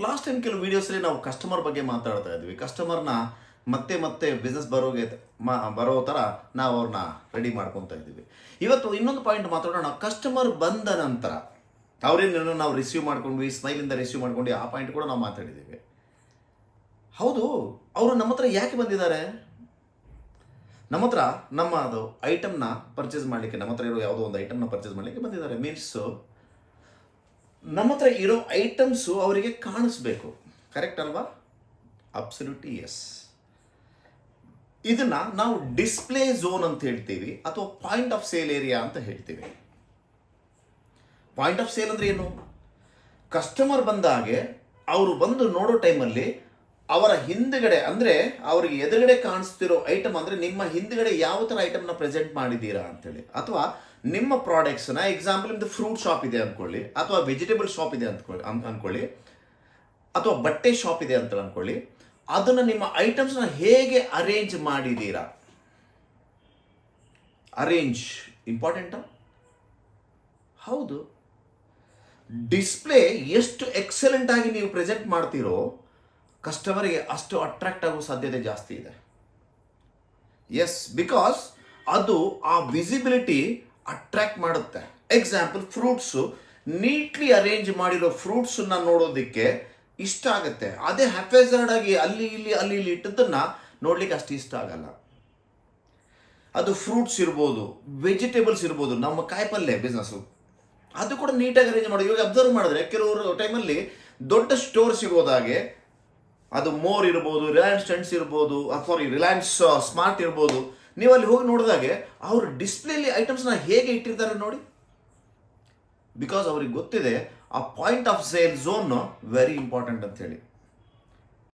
Last time ಕೆಲವು ವೀಡಿಯೋಸಲ್ಲಿ ನಾವು customer ಬಗ್ಗೆ ಮಾತಾಡ್ತಾ ಇದ್ವಿ. ಕಸ್ಟಮರ್ನ ಮತ್ತೆ ಮತ್ತೆ ಬಿಸ್ನೆಸ್ ಬರೋ ಥರ ನಾವು ಅವ್ರನ್ನ ರೆಡಿ ಮಾಡ್ಕೊತಾ ಇದ್ದೀವಿ. ಇವತ್ತು ಇನ್ನೊಂದು ಪಾಯಿಂಟ್ ಮಾತಾಡೋಣ. ಕಸ್ಟಮರ್ ಬಂದ ನಂತರ ಅವರೇನೇನೋ ನಾವು ರಿಸೀವ್ ಮಾಡ್ಕೊಂಡ್ವಿ, ಸ್ಮೈಲಿಂದ ರಿಸೀವ್ ಮಾಡ್ಕೊಂಡು ಆ ಪಾಯಿಂಟ್ ಕೂಡ ನಾವು ಮಾತಾಡಿದ್ದೀವಿ. ಹೌದು, ಅವರು ನಮ್ಮ ಹತ್ರ ಯಾಕೆ ಬಂದಿದ್ದಾರೆ? ನಮ್ಮ ಹತ್ರ ಅದು ಐಟಮ್ನ ಪರ್ಚೇಸ್ ಮಾಡಲಿಕ್ಕೆ, ನಮ್ಮ ಹತ್ರ ಇರೋ ಯಾವುದೋ ಒಂದು ಐಟಮ್ನ ಪರ್ಚೇಸ್ ಮಾಡಲಿಕ್ಕೆ ಬಂದಿದ್ದಾರೆ. ಮೀನ್ಸು ನಮ್ಮ ಹತ್ರ ಇರೋ ಐಟಮ್ಸು ಅವರಿಗೆ ಕಾಣಿಸ್ಬೇಕು. ಕರೆಕ್ಟ್ ಅಲ್ವಾ? Absolutely yes. ಇದನ್ನ ನಾವು ಡಿಸ್ಪ್ಲೇ ಝೋನ್ ಅಂತ ಹೇಳ್ತೀವಿ, ಅಥವಾ ಪಾಯಿಂಟ್ ಆಫ್ ಸೇಲ್ ಏರಿಯಾ ಅಂತ ಹೇಳ್ತೀವಿ. ಪಾಯಿಂಟ್ ಆಫ್ ಸೇಲ್ ಅಂದ್ರೆ ಏನು? ಕಸ್ಟಮರ್ ಬಂದಾಗೆ ಅವರು ಬಂದು ನೋಡೋ ಟೈಮಲ್ಲಿ ಅವರ ಹಿಂದ್ಗಡೆ, ಅಂದರೆ ಅವರಿಗೆ ಎದುರುಗಡೆ ಕಾಣಿಸ್ತಿರೋ ಐಟಮ್, ಅಂದರೆ ನಿಮ್ಮ ಹಿಂದ್ಗಡೆ ಯಾವ ಥರ ಐಟಮ್ನ ಪ್ರೆಸೆಂಟ್ ಮಾಡಿದ್ದೀರಾ ಅಂತೇಳಿ, ಅಥವಾ ನಿಮ್ಮ ಪ್ರಾಡಕ್ಟ್ಸ್ನ, ಎಕ್ಸಾಂಪಲ್ ನಿಮ್ಮದು ಫ್ರೂಟ್ ಶಾಪ್ ಇದೆ ಅಂದ್ಕೊಳ್ಳಿ, ಅಥವಾ ವೆಜಿಟೇಬಲ್ ಶಾಪ್ ಇದೆ ಅಂದ್ಕೊಳ್ಳಿ, ಅಥವಾ ಬಟ್ಟೆ ಶಾಪ್ ಇದೆ ಅಂತ ಅಂದ್ಕೊಳ್ಳಿ, ಅದನ್ನು ನಿಮ್ಮ ಐಟಮ್ಸ್ನ ಹೇಗೆ ಅರೇಂಜ್ ಮಾಡಿದ್ದೀರಾ? ಅರೇಂಜ್ ಇಂಪಾರ್ಟೆಂಟಾ? ಹೌದು. ಡಿಸ್ಪ್ಲೇ ಎಷ್ಟು ಎಕ್ಸಲೆಂಟ್ ಆಗಿ ನೀವು ಪ್ರೆಸೆಂಟ್ ಮಾಡ್ತೀರೋ ಕಸ್ಟಮರ್ಗೆ ಅಷ್ಟು ಅಟ್ರಾಕ್ಟ್ ಆಗೋ ಸಾಧ್ಯತೆ ಜಾಸ್ತಿ ಇದೆ. ಎಸ್, ಬಿಕಾಸ್ ಅದು ಆ ವಿಸಿಬಿಲಿಟಿ ಅಟ್ರಾಕ್ಟ್ ಮಾಡುತ್ತೆ. ಎಕ್ಸಾಂಪಲ್, ಫ್ರೂಟ್ಸು ನೀಟ್ಲಿ ಅರೇಂಜ್ ಮಾಡಿರೋ ಫ್ರೂಟ್ಸನ್ನ ನೋಡೋದಕ್ಕೆ ಇಷ್ಟ ಆಗುತ್ತೆ. ಅದೇ ಹ್ಯಾಫೇಸರ್ಡ್ ಆಗಿ ಅಲ್ಲಿ ಇಲ್ಲಿ ಇಟ್ಟದನ್ನ ನೋಡ್ಲಿಕ್ಕೆ ಅಷ್ಟು ಇಷ್ಟ ಆಗಲ್ಲ. ಅದು ಫ್ರೂಟ್ಸ್ ಇರ್ಬೋದು, ವೆಜಿಟೇಬಲ್ಸ್ ಇರ್ಬೋದು, ನಮ್ಮ ಕಾಯಿಪಲ್ಯ ಬಿಸ್ನೆಸ್ಸು, ಅದು ಕೂಡ ನೀಟಾಗಿ ಅರೇಂಜ್ ಮಾಡೋದು. ಇವಾಗ ಅಬ್ಸರ್ವ್ ಮಾಡಿದ್ರೆ ಕೆಲವರು ಟೈಮಲ್ಲಿ ದೊಡ್ಡ ಸ್ಟೋರ್ಸ್ ಇರೋದಾಗೆ, ಅದು ಮೋರ್ ಇರ್ಬೋದು, ರಿಲಯನ್ಸ್ ಟ್ರೆಂಡ್ಸ್ ಇರ್ಬೋದು, ರಿಲಯನ್ಸ್ ಸ್ಮಾರ್ಟ್ ಇರ್ಬೋದು, ನೀವು ಅಲ್ಲಿ ಹೋಗಿ ನೋಡಿದಾಗೆ ಅವರು ಡಿಸ್ಪ್ಲೇಲಿ ಐಟಮ್ಸ್ನ ಹೇಗೆ ಇಟ್ಟಿರ್ತಾರೆ ನೋಡಿ. ಬಿಕಾಸ್ ಅವ್ರಿಗೆ ಗೊತ್ತಿದೆ ಆ point of sale zone very important ಅಂತ ಹೇಳಿ.